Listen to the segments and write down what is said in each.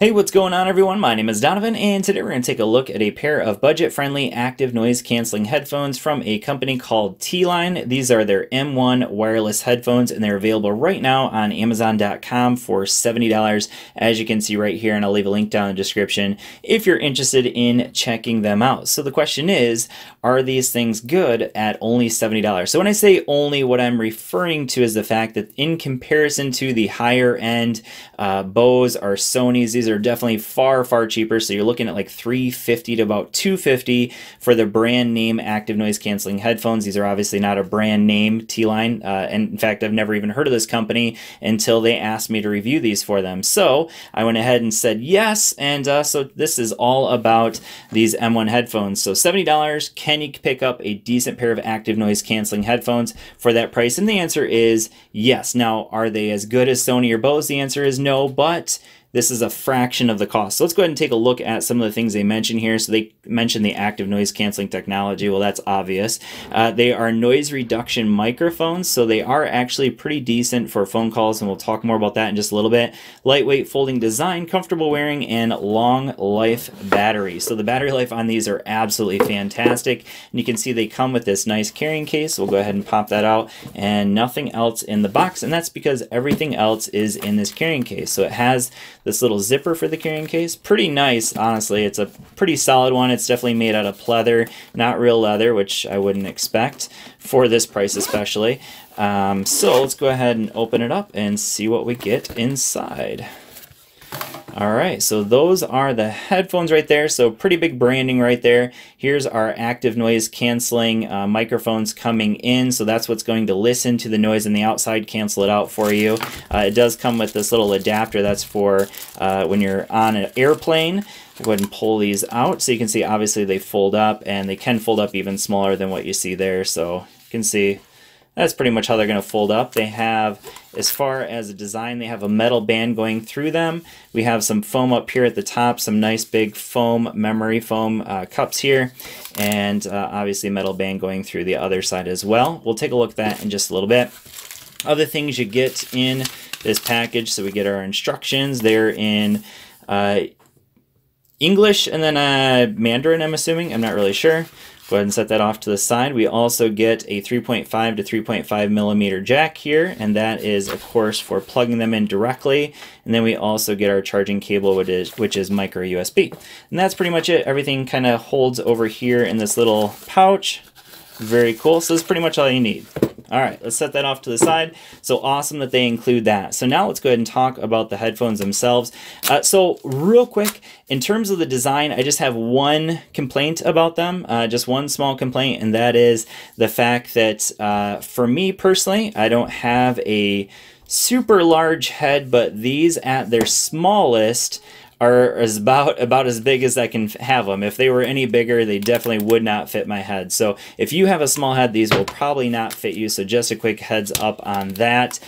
Hey, what's going on, everyone? My name is Donovan, and today we're going to take a look at a pair of budget-friendly active noise canceling headphones from a company called T-Line. These are their M1 wireless headphones, and they're available right now on Amazon.com for $70, as you can see right here, and I'll leave a link down in the description if you're interested in checking them out. So the question is, are these things good at only $70? So when I say only, what I'm referring to is the fact that in comparison to the higher-end Bose or Sony's, these are definitely far cheaper. So you're looking at like $350 to about $250 for the brand name active noise canceling headphones. These are obviously not a brand name, T-Line, and in fact I've never even heard of this company until they asked me to review these for them. So I went ahead and said yes, and so this is all about these M1 headphones. So $70, can you pick up a decent pair of active noise canceling headphones for that price? And the answer is yes. Now, are they as good as Sony or Bose? The answer is no, but this is a fraction of the cost. So let's go ahead and take a look at some of the things they mention here. So they mentioned the active noise canceling technology. Well, that's obvious. They are noise reduction microphones, so they are actually pretty decent for phone calls, and we'll talk more about that in just a little bit. Lightweight folding design, comfortable wearing, and long life battery. So the battery life on these are absolutely fantastic. And you can see they come with this nice carrying case. We'll go ahead and pop that out, and nothing else in the box, and that's because everything else is in this carrying case. So it has this little zipper for the carrying case. Pretty nice, honestly. It's a pretty solid one. It's definitely made out of pleather, not real leather, which I wouldn't expect for this price especially. So let's go ahead and open it up and see what we get inside. All right, so those are the headphones right there. So pretty big branding right there. Here's our active noise canceling microphones coming in. So that's what's going to listen to the noise on the outside, cancel it out for you. It does come with this little adapter. That's for when you're on an airplane. Go ahead and pull these out. So you can see obviously they fold up, and they can fold up even smaller than what you see there. So you can see that's pretty much how they're going to fold up. They have, as far as the design, they have a metal band going through them. We have some foam up here at the top, some nice big foam, memory foam cups here, and obviously metal band going through the other side as well. We'll take a look at that in just a little bit. Other things you get in this package, so we get our instructions. They're in English and then Mandarin, I'm assuming. I'm not really sure. Go ahead and set that off to the side. We also get a 3.5 to 3.5 millimeter jack here, and that is, of course, for plugging them in directly. And then we also get our charging cable, which is micro USB. And that's pretty much it. Everything kind of holds over here in this little pouch. Very cool. So that's pretty much all you need. All right, let's set that off to the side. So awesome that they include that. So now let's go ahead and talk about the headphones themselves. So real quick, in terms of the design, I just have one complaint about them, just one small complaint, and that is the fact that for me personally, I don't have a super large head, but these at their smallest are about as big as I can have them. If they were any bigger, they definitely would not fit my head. So if you have a small head, these will probably not fit you. So just a quick heads up on that.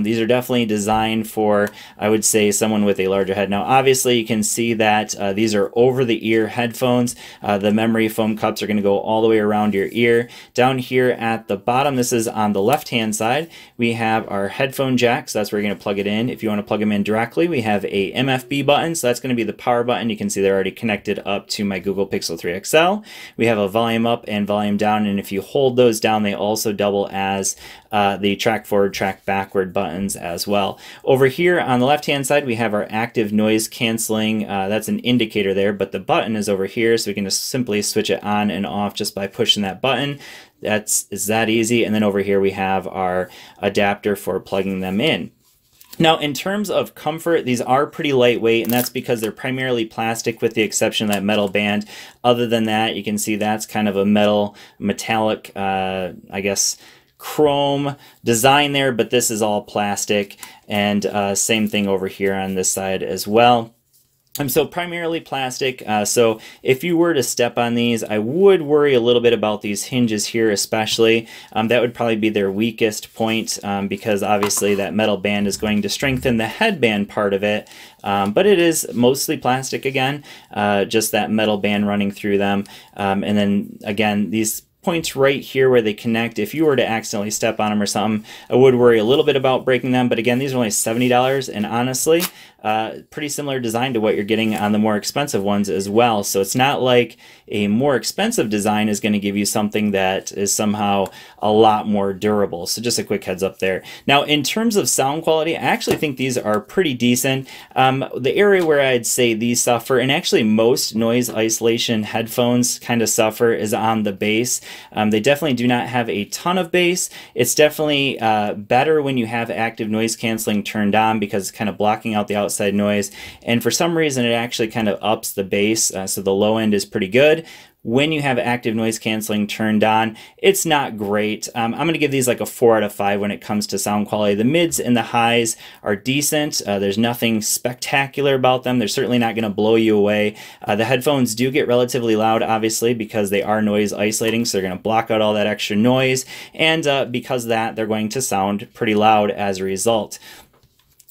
These are definitely designed for, I would say, someone with a larger head. Now, obviously, you can see that these are over-the-ear headphones. The memory foam cups are going to go all the way around your ear. Down here at the bottom, this is on the left-hand side, we have our headphone jacks. That's where you're going to plug it in. If you want to plug them in directly, we have a MFB button. So that's going to be the power button. You can see they're already connected up to my Google Pixel 3 XL. We have a volume up and volume down, and if you hold those down, they also double as the track forward, track backward buttons as well. Over here on the left-hand side, we have our active noise canceling. That's an indicator there, but the button is over here, so we can just simply switch it on and off just by pushing that button. It's that easy. And then over here, we have our adapter for plugging them in. Now, in terms of comfort, these are pretty lightweight, and that's because they're primarily plastic with the exception of that metal band. Other than that, you can see that's kind of a metallic, I guess, chrome design there, but this is all plastic, and same thing over here on this side as well. So primarily plastic, so if you were to step on these, I would worry a little bit about these hinges here especially. That would probably be their weakest point because obviously that metal band is going to strengthen the headband part of it, but it is mostly plastic again, just that metal band running through them. And then again, these points right here where they connect, if you were to accidentally step on them or something, I would worry a little bit about breaking them. But again, these are only $70, and honestly, pretty similar design to what you're getting on the more expensive ones as well. So it's not like a more expensive design is going to give you something that is somehow a lot more durable. So just a quick heads up there. Now, in terms of sound quality, I actually think these are pretty decent. The area where I'd say these suffer, and actually most noise isolation headphones kind of suffer, is on the bass. They definitely do not have a ton of bass. It's definitely better when you have active noise canceling turned on because it's kind of blocking out the outside noise. And for some reason, it actually kind of ups the bass, so the low end is pretty good. When you have active noise canceling turned on, it's not great. I'm going to give these like a 4 out of 5 when it comes to sound quality. The mids and the highs are decent. There's nothing spectacular about them. They're certainly not going to blow you away. The headphones do get relatively loud, obviously, because they are noise isolating, so they're going to block out all that extra noise. And because of that, they're going to sound pretty loud as a result.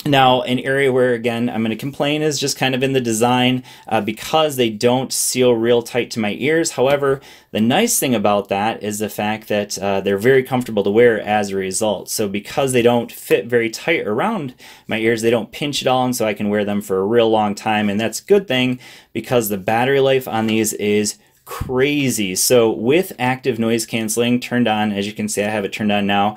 Now, an area where, again, I'm going to complain is just kind of in the design because they don't seal real tight to my ears. However, the nice thing about that is the fact that they're very comfortable to wear as a result. So because they don't fit very tight around my ears, they don't pinch at all, and so I can wear them for a real long time. And that's a good thing because the battery life on these is crazy. So with active noise canceling turned on, as you can see, I have it turned on now,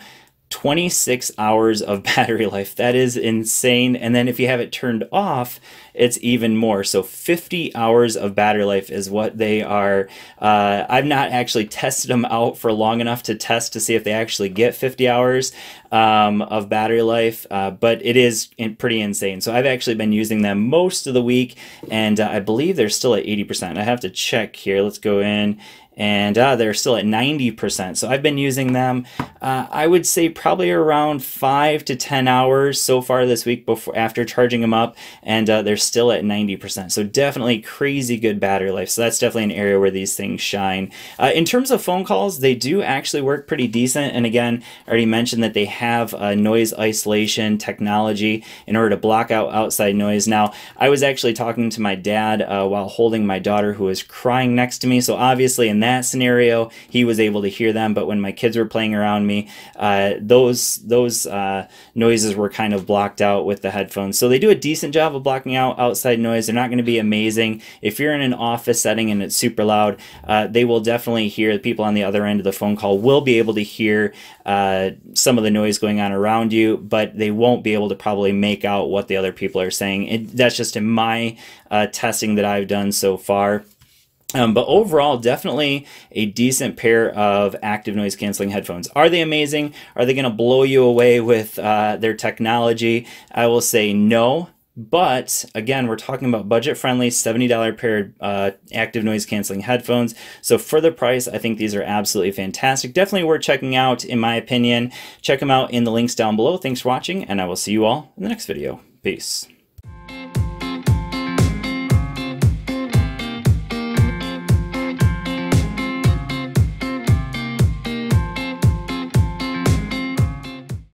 26 hours of battery life. That is insane. And then if you have it turned off, it's even more. So 50 hours of battery life is what they are. I've not actually tested them out for long enough to test to see if they actually get 50 hours of battery life, but it is pretty insane. So I've actually been using them most of the week, and I believe they're still at 80%. I have to check here. Let's go in. And they're still at 90%. So I've been using them, I would say probably around 5 to 10 hours so far this week after charging them up, and they're still at 90%. So definitely crazy good battery life. So that's definitely an area where these things shine. In terms of phone calls, they do actually work pretty decent. And again, I already mentioned that they have noise isolation technology in order to block out outside noise. Now, I was actually talking to my dad while holding my daughter who was crying next to me. So obviously in that scenario, he was able to hear them, but when my kids were playing around me, those noises were kind of blocked out with the headphones. So they do a decent job of blocking out outside noise. They're not going to be amazing. If you're in an office setting and it's super loud, they will definitely hear, the people on the other end of the phone call will be able to hear some of the noise going on around you, but they won't be able to probably make out what the other people are saying. That's just in my testing that I've done so far. But overall, definitely a decent pair of active noise canceling headphones. Are they amazing? Are they going to blow you away with their technology? I will say no. But again, we're talking about budget-friendly $70 pair of active noise canceling headphones. So for the price, I think these are absolutely fantastic. Definitely worth checking out, in my opinion. Check them out in the links down below. Thanks for watching, and I will see you all in the next video. Peace.